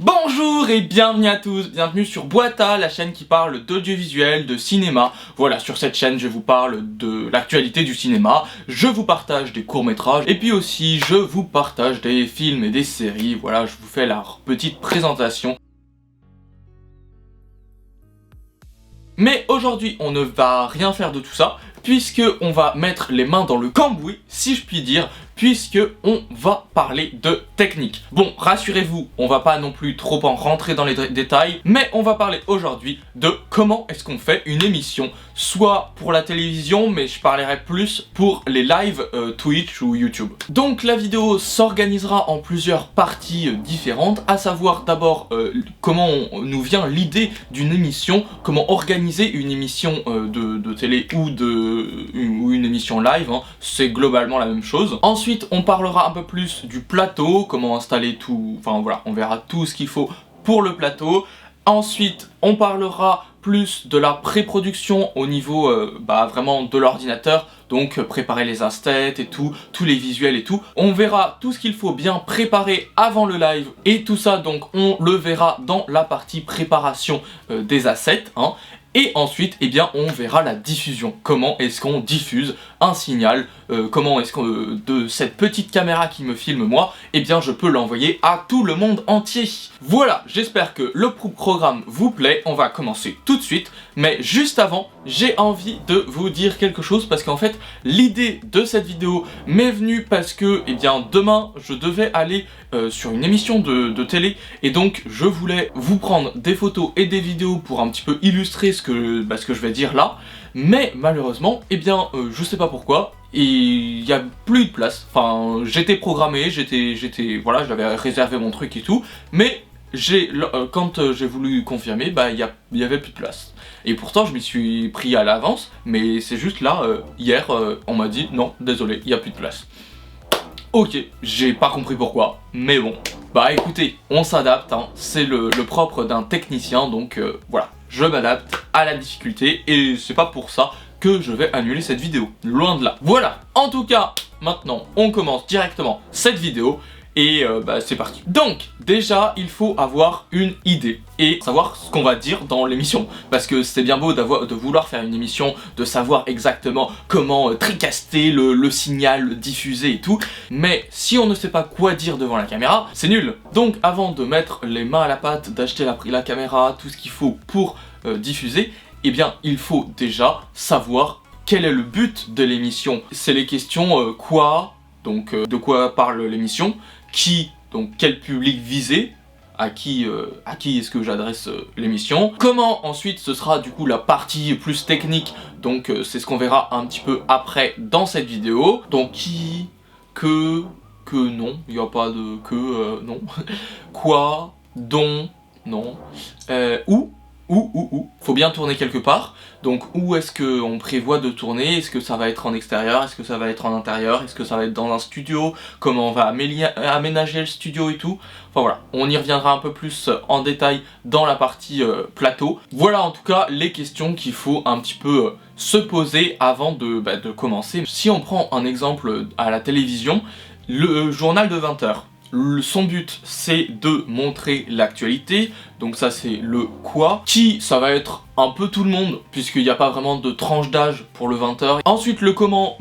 Bonjour et bienvenue à tous, bienvenue sur Boita, la chaîne qui parle d'audiovisuel, de cinéma. Voilà, sur cette chaîne je vous parle de l'actualité du cinéma, je vous partage des courts-métrages et puis aussi je vous partage des films et des séries. Voilà, je vous fais la petite présentation. Mais aujourd'hui on ne va rien faire de tout ça, puisque on va mettre les mains dans le cambouis, si je puis dire, puisque on va parler de technique. Bon, rassurez-vous, on va pas non plus trop en rentrer dans les détails, mais on va parler aujourd'hui de comment est-ce qu'on fait une émission, soit pour la télévision, mais je parlerai plus pour les lives Twitch ou YouTube. Donc la vidéo s'organisera en plusieurs parties différentes, à savoir d'abord comment nous vient l'idée d'une émission, comment organiser une émission de télé ou une émission live, hein. C'est globalement la même chose. Ensuite, on parlera un peu plus du plateau, comment installer tout, enfin voilà, on verra tout ce qu'il faut pour le plateau. Ensuite, on parlera plus de la pré-production au niveau vraiment de l'ordinateur, donc préparer les instants et tout, tous les visuels et tout. On verra tout ce qu'il faut bien préparer avant le live et tout ça, donc on le verra dans la partie préparation des assets, hein. Et ensuite, eh bien, on verra la diffusion. Comment est-ce qu'on diffuse un signal, comment est-ce que de cette petite caméra qui me filme moi, eh bien, je peux l'envoyer à tout le monde entier. Voilà, j'espère que le programme vous plaît. On va commencer tout de suite. Mais juste avant, j'ai envie de vous dire quelque chose parce qu'en fait, l'idée de cette vidéo m'est venue parce que, eh bien, demain, je devais aller sur une émission de télé et donc je voulais vous prendre des photos et des vidéos pour un petit peu illustrer ce que je vais dire là, mais malheureusement, eh bien, je sais pas pourquoi, il y a plus de place. Enfin, j'étais programmé, voilà, j'avais réservé mon truc et tout, mais quand j'ai voulu confirmer, bah, il y avait plus de place. Et pourtant, je m'y suis pris à l'avance, mais c'est juste là, hier, on m'a dit, non, désolé, il y a plus de place. Ok, j'ai pas compris pourquoi, mais bon. Bah écoutez, on s'adapte, hein, c'est le propre d'un technicien, donc voilà. Je m'adapte à la difficulté et c'est pas pour ça que je vais annuler cette vidéo, loin de là. Voilà, en tout cas, maintenant, on commence directement cette vidéo. Et c'est parti. Donc, déjà, il faut avoir une idée et savoir ce qu'on va dire dans l'émission. Parce que c'est bien beau de vouloir faire une émission, de savoir exactement comment tricaster le signal, le diffuser et tout. Mais si on ne sait pas quoi dire devant la caméra, c'est nul. Donc, avant de mettre les mains à la pâte, d'acheter la caméra, tout ce qu'il faut pour diffuser, eh bien, il faut déjà savoir quel est le but de l'émission. C'est les questions quoi, donc de quoi parle l'émission, qui, donc quel public visé, à qui est-ce que j'adresse l'émission. Comment ensuite ce sera du coup la partie plus technique, donc c'est ce qu'on verra un petit peu après dans cette vidéo. Donc qui, que non, il n'y a pas de que, non. Quoi, dont, non. Où. Faut bien tourner quelque part. Donc où est-ce qu'on prévoit de tourner? Est-ce que ça va être en extérieur? Est-ce que ça va être en intérieur? Est-ce que ça va être dans un studio? Comment on va aménager le studio et tout? Enfin voilà, on y reviendra un peu plus en détail dans la partie plateau. Voilà en tout cas les questions qu'il faut un petit peu se poser avant de commencer. Si on prend un exemple à la télévision, le journal de 20h. Son but c'est de montrer l'actualité, donc ça c'est le quoi. Qui, ça va être un peu tout le monde, puisqu'il n'y a pas vraiment de tranche d'âge pour le 20h. Ensuite le comment,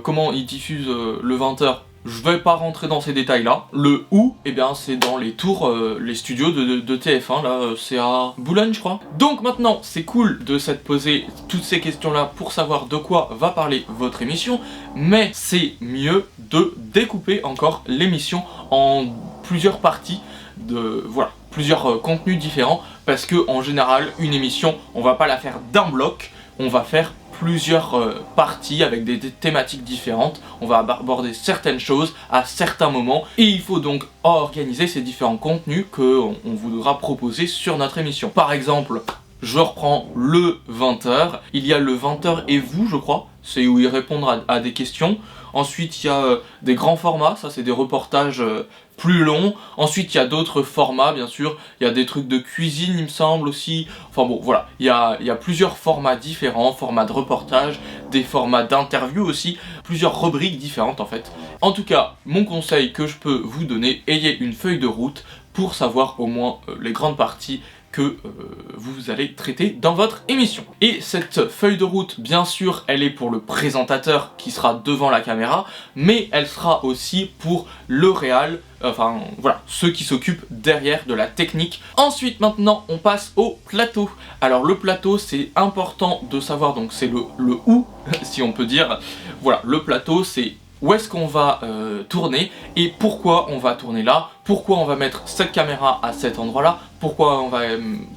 comment il diffuse le 20h, je vais pas rentrer dans ces détails là. Le où, eh bien c'est dans les tours, les studios de TF1, là c'est à Boulogne je crois. Donc maintenant c'est cool de s'être posé toutes ces questions là pour savoir de quoi va parler votre émission, mais c'est mieux de découper encore l'émission en plusieurs parties, voilà, plusieurs contenus différents, parce que en général une émission on va pas la faire d'un bloc, on va faire plusieurs parties avec des thématiques différentes, on va aborder certaines choses à certains moments et il faut donc organiser ces différents contenus qu'on voudra proposer sur notre émission. Par exemple, je reprends le 20h, il y a le 20h et vous je crois, c'est où ils répondent à des questions. Ensuite il y a des grands formats, ça c'est des reportages plus longs. Ensuite il y a d'autres formats bien sûr, il y a des trucs de cuisine il me semble aussi. Enfin bon voilà, il y a plusieurs formats différents, formats de reportage, des formats d'interview aussi, plusieurs rubriques différentes en fait. En tout cas, mon conseil que je peux vous donner, ayez une feuille de route, pour savoir au moins les grandes parties que vous allez traiter dans votre émission. Et cette feuille de route, bien sûr, elle est pour le présentateur qui sera devant la caméra, mais elle sera aussi pour le réal, enfin voilà, ceux qui s'occupent derrière de la technique. Ensuite, maintenant, on passe au plateau. Alors le plateau, c'est important de savoir, donc c'est le où, si on peut dire. Voilà, le plateau, c'est où est-ce qu'on va tourner et pourquoi on va tourner là, pourquoi on va mettre cette caméra à cet endroit-là, pourquoi on va,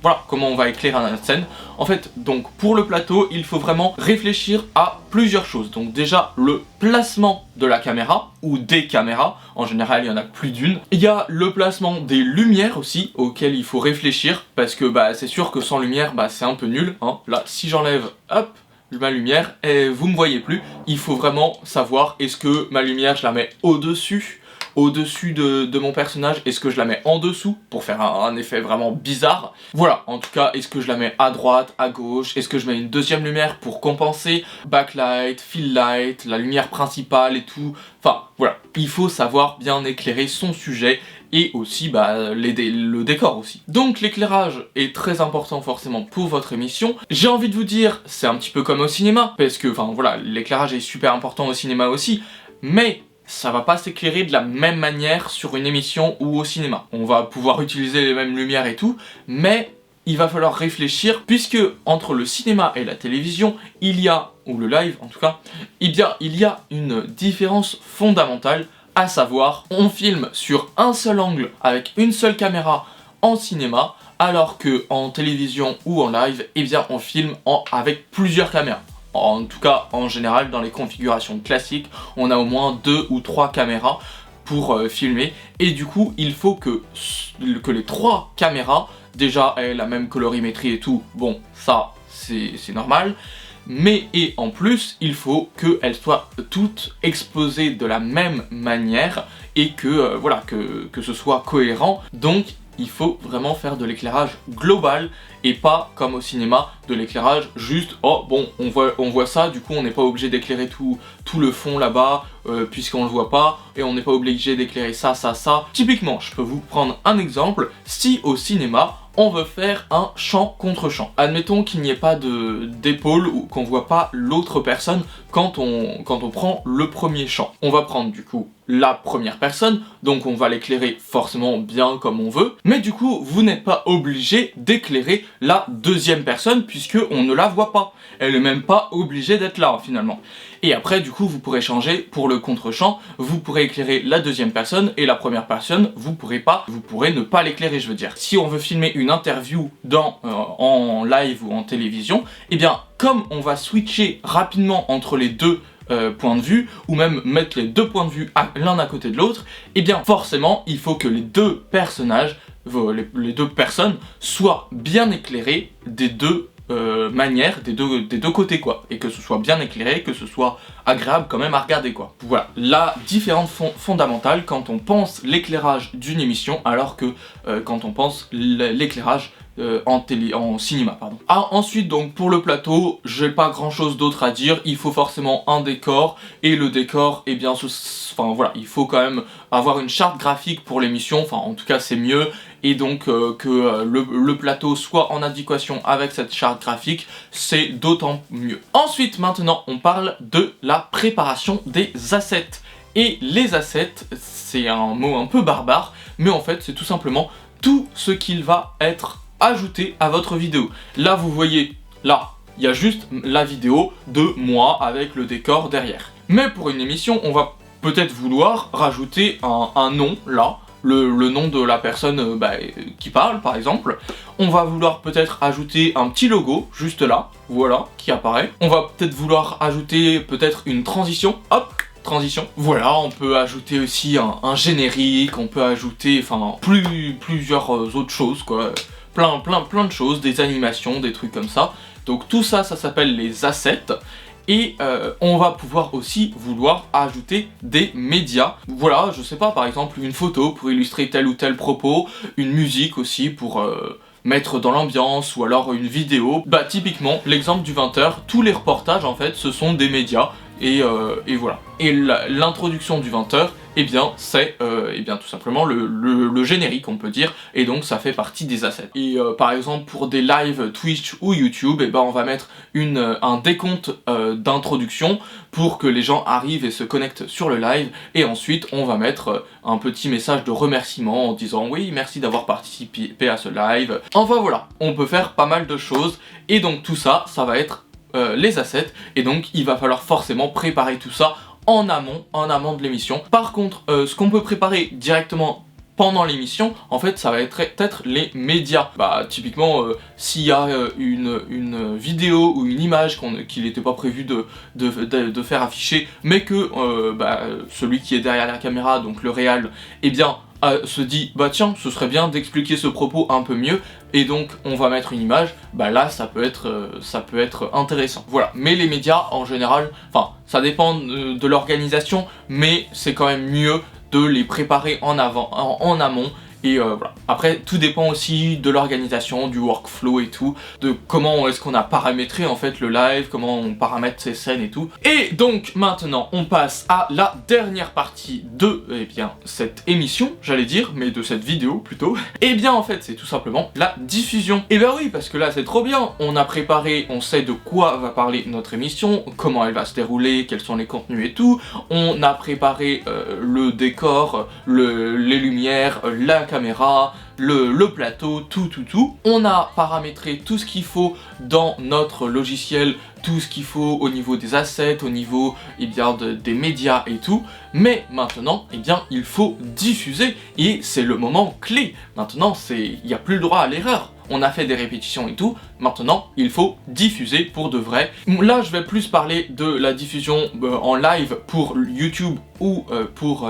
voilà, comment on va éclairer la scène. En fait, donc pour le plateau, il faut vraiment réfléchir à plusieurs choses. Donc déjà, le placement de la caméra, ou des caméras, en général il y en a plus d'une. Il y a le placement des lumières aussi, auxquelles il faut réfléchir, parce que bah, c'est sûr que sans lumière, bah, c'est un peu nul, hein. Là, si j'enlève, hop, ma lumière, et vous me voyez plus, il faut vraiment savoir, est-ce que ma lumière je la mets au-dessus de mon personnage, est-ce que je la mets en dessous pour faire un effet vraiment bizarre. Voilà, en tout cas, est-ce que je la mets à droite, à gauche, est-ce que je mets une deuxième lumière pour compenser, backlight, fill light, la lumière principale et tout. Enfin voilà, il faut savoir bien éclairer son sujet et aussi bah, le décor aussi. Donc l'éclairage est très important forcément pour votre émission. J'ai envie de vous dire, c'est un petit peu comme au cinéma, parce que enfin voilà, l'éclairage est super important au cinéma aussi, mais ça va pas s'éclairer de la même manière sur une émission ou au cinéma. On va pouvoir utiliser les mêmes lumières et tout, mais il va falloir réfléchir, puisque entre le cinéma et la télévision, il y a, ou le live en tout cas, il y a une différence fondamentale, à savoir, on filme sur un seul angle avec une seule caméra en cinéma, alors que en télévision ou en live, eh bien on filme avec plusieurs caméras. En tout cas, en général, dans les configurations classiques, on a au moins 2 ou 3 caméras pour filmer. Et du coup, il faut que les 3 caméras, déjà, aient la même colorimétrie et tout. Bon, ça, c'est normal. Mais, et en plus, il faut qu'elles soient toutes exposées de la même manière et que, voilà, que ce soit cohérent. Donc, il faut vraiment faire de l'éclairage global et pas comme au cinéma, de l'éclairage juste, oh bon, on voit ça, du coup on n'est pas obligé d'éclairer tout le fond là-bas, puisqu'on le voit pas, et on n'est pas obligé d'éclairer ça. Typiquement, je peux vous prendre un exemple, si au cinéma, on veut faire un champ contre champ. Admettons qu'il n'y ait pas d'épaule ou qu'on voit pas l'autre personne quand on prend le premier champ. On va prendre du coup la première personne, donc on va l'éclairer forcément bien comme on veut, mais du coup vous n'êtes pas obligé d'éclairer la deuxième personne puisque on ne la voit pas. Elle est même pas obligée d'être là finalement. Et après du coup vous pourrez changer pour le contre-champ, vous pourrez éclairer la deuxième personne et la première personne, vous pourrez ne pas l'éclairer, je veux dire. Si on veut filmer une interview en live ou en télévision, eh bien comme on va switcher rapidement entre les deux points de vue, ou même mettre les deux points de vue l'un à côté de l'autre, et bien forcément il faut que les deux personnages, les deux personnes soient bien éclairées des deux manières, des deux côtés quoi, et que ce soit bien éclairé, que ce soit agréable quand même à regarder quoi. Voilà, la différence fondamentale quand on pense l'éclairage d'une émission, alors que quand on pense l'éclairage en cinéma, pardon. Ah, ensuite donc pour le plateau, j'ai pas grand chose d'autre à dire, il faut forcément un décor, et le décor, eh bien enfin voilà, il faut quand même avoir une charte graphique pour l'émission, enfin en tout cas c'est mieux, et donc que le plateau soit en adéquation avec cette charte graphique, c'est d'autant mieux. Ensuite maintenant on parle de la préparation des assets. Et les assets, c'est un mot un peu barbare, mais en fait c'est tout simplement tout ce qu'il va être ajouté à votre vidéo. Là vous voyez, là il y a juste la vidéo de moi avec le décor derrière. Mais pour une émission on va peut-être vouloir rajouter un nom là, le nom de la personne qui parle par exemple. On va vouloir peut-être ajouter un petit logo juste là, voilà, qui apparaît. On va peut-être vouloir ajouter peut-être une transition, hop, transition. Voilà, on peut ajouter aussi un générique, on peut ajouter enfin plusieurs autres choses quoi. Plein de choses, des animations, des trucs comme ça. Donc tout ça, ça s'appelle les assets. Et on va pouvoir aussi vouloir ajouter des médias. Voilà, je sais pas, par exemple une photo pour illustrer tel ou tel propos, une musique aussi pour mettre dans l'ambiance, ou alors une vidéo. Bah typiquement, l'exemple du 20h, tous les reportages en fait, ce sont des médias. Et voilà. Et l'introduction du 20h, eh bien c'est tout simplement le générique, on peut dire, et donc ça fait partie des assets. Et par exemple pour des lives Twitch ou YouTube, eh ben on va mettre un décompte d'introduction pour que les gens arrivent et se connectent sur le live, et ensuite on va mettre un petit message de remerciement en disant oui, merci d'avoir participé à ce live. Enfin voilà, on peut faire pas mal de choses, et donc tout ça, ça va être les assets, et donc il va falloir forcément préparer tout ça en amont de l'émission. Par contre, ce qu'on peut préparer directement pendant l'émission, en fait, ça va être les médias. Bah, typiquement, s'il y a une vidéo ou une image qu'il n'était pas prévu de faire afficher, mais que celui qui est derrière la caméra, donc le réal, eh bien, se dit bah tiens, ce serait bien d'expliquer ce propos un peu mieux, et donc on va mettre une image, bah là ça peut être intéressant. Voilà, mais les médias en général, enfin ça dépend de l'organisation, mais c'est quand même mieux de les préparer en amont. Et voilà. Après, tout dépend aussi de l'organisation, du workflow et tout, de comment est-ce qu'on a paramétré en fait le live, comment on paramètre ses scènes et tout. Et donc maintenant, on passe à la dernière partie de cette émission, j'allais dire, mais de cette vidéo plutôt. Et bien en fait, c'est tout simplement la diffusion. Et ben oui, parce que là c'est trop bien, on a préparé, on sait de quoi va parler notre émission, comment elle va se dérouler, quels sont les contenus et tout. On a préparé le décor, les lumières, la caméra, le plateau, tout. On a paramétré tout ce qu'il faut dans notre logiciel, tout ce qu'il faut au niveau des assets, au niveau des médias et tout. Mais maintenant, il faut diffuser, et c'est le moment clé. Maintenant, il n'y a plus le droit à l'erreur. On a fait des répétitions et tout, maintenant il faut diffuser pour de vrai. Là je vais plus parler de la diffusion en live pour YouTube ou pour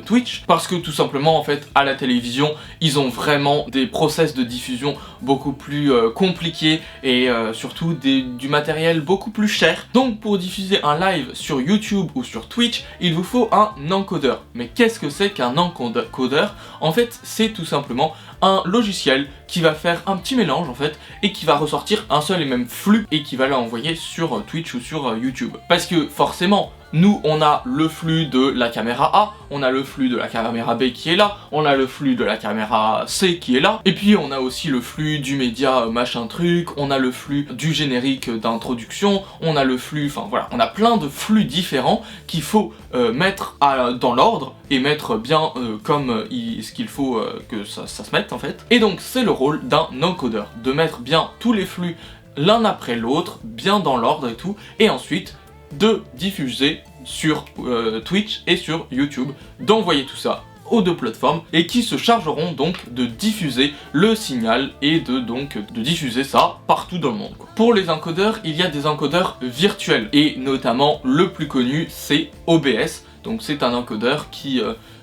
Twitch, parce que tout simplement en fait à la télévision ils ont vraiment des process de diffusion beaucoup plus compliqués, et surtout du matériel beaucoup plus cher. Donc pour diffuser un live sur YouTube ou sur Twitch, il vous faut un encodeur. Mais qu'est-ce que c'est qu'un encodeur? En fait c'est tout simplement un logiciel qui va faire un petit mélange en fait, et qui va ressortir un seul et même flux, et qui va l'envoyer sur Twitch ou sur YouTube. Parce que forcément, nous on a le flux de la caméra A, on a le flux de la caméra B qui est là, on a le flux de la caméra C qui est là, et puis on a aussi le flux du média machin truc, on a le flux du générique d'introduction, on a le flux, enfin voilà, on a plein de flux différents qu'il faut mettre dans l'ordre, et mettre bien comme ce qu'il faut que ça se mette en fait. Et donc c'est le rôle d'un encodeur, de mettre bien tous les flux l'un après l'autre, bien dans l'ordre et tout, et ensuite de diffuser sur Twitch et sur YouTube, d'envoyer tout ça aux deux plateformes, et qui se chargeront donc de diffuser le signal, et de diffuser ça partout dans le monde, quoi. Pour les encodeurs, il y a des encodeurs virtuels, et notamment le plus connu c'est OBS. Donc c'est un encodeur qui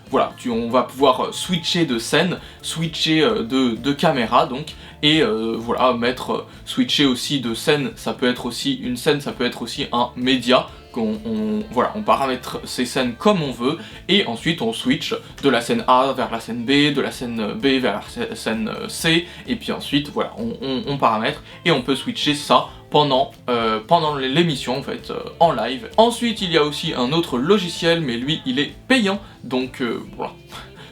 voilà, on va pouvoir switcher de scène, switcher de caméra donc, et voilà, switcher aussi de scène, ça peut être aussi une scène, ça peut être aussi un média, voilà, on paramètre ces scènes comme on veut, et ensuite on switch de la scène A vers la scène B, de la scène B vers la scène C, et puis ensuite voilà, on paramètre, et on peut switcher ça pendant l'émission en fait, en live. Ensuite il y a aussi un autre logiciel, mais lui il est payant, donc voilà.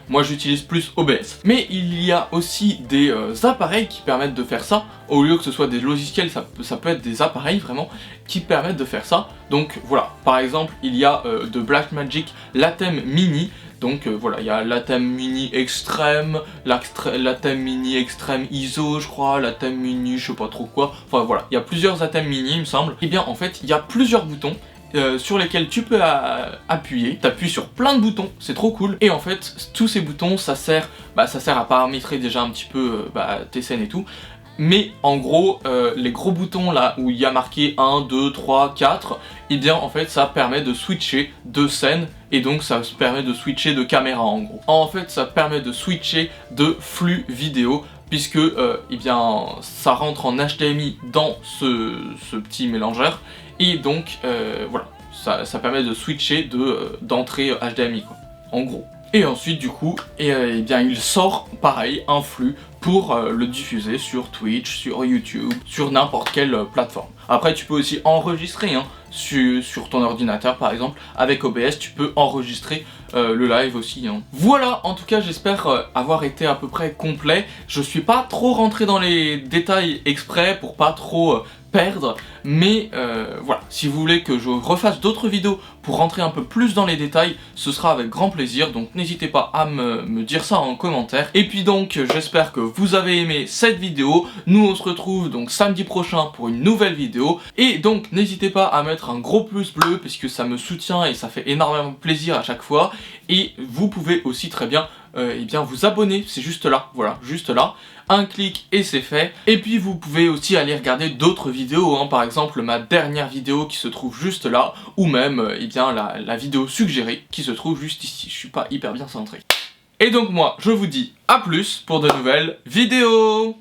Moi j'utilise plus OBS. Mais il y a aussi des appareils qui permettent de faire ça. Au lieu que ce soit des logiciels, ça peut être des appareils vraiment qui permettent de faire ça. Donc voilà, par exemple il y a de Blackmagic l'Atem Mini. Donc voilà, il y a l'Atem Mini Extreme, l'Atem Mini Extreme ISO je crois, l'Atem Mini je sais pas trop quoi. Enfin voilà, il y a plusieurs Atem Mini il me semble. Et bien en fait il y a plusieurs boutons sur lesquels tu peux appuyer, t'appuies sur plein de boutons, c'est trop cool, et en fait tous ces boutons ça sert à paramétrer déjà un petit peu tes scènes et tout, mais en gros les gros boutons là où il y a marqué 1, 2, 3, 4, et bien en fait ça permet de switcher de scène, et donc ça permet de switcher de caméra en gros. En fait ça permet de switcher de flux vidéo, puisque ça rentre en HDMI dans ce petit mélangeur, et donc voilà, ça permet de switcher d'entrée HDMI quoi, en gros. Et ensuite du coup, eh bien il sort pareil un flux pour le diffuser sur Twitch, sur YouTube, sur n'importe quelle plateforme. Après tu peux aussi enregistrer hein, sur ton ordinateur par exemple, avec OBS tu peux enregistrer le live aussi. Hein. Voilà, en tout cas j'espère avoir été à peu près complet. Je suis pas trop rentré dans les détails exprès pour pas trop perdre, mais voilà, si vous voulez que je refasse d'autres vidéos pour rentrer un peu plus dans les détails, ce sera avec grand plaisir, donc n'hésitez pas à me dire ça en commentaire. Et puis donc, j'espère que vous avez aimé cette vidéo, nous on se retrouve donc samedi prochain pour une nouvelle vidéo, et donc n'hésitez pas à mettre un gros pouce bleu, puisque ça me soutient et ça fait énormément plaisir à chaque fois, et vous pouvez aussi très bien eh bien vous abonner, c'est juste là, voilà, juste là, un clic et c'est fait. Et puis vous pouvez aussi aller regarder d'autres vidéos, hein, par exemple ma dernière vidéo qui se trouve juste là, ou même eh bien la vidéo suggérée qui se trouve juste ici. Je suis pas hyper bien centré. Et donc moi, je vous dis à plus pour de nouvelles vidéos.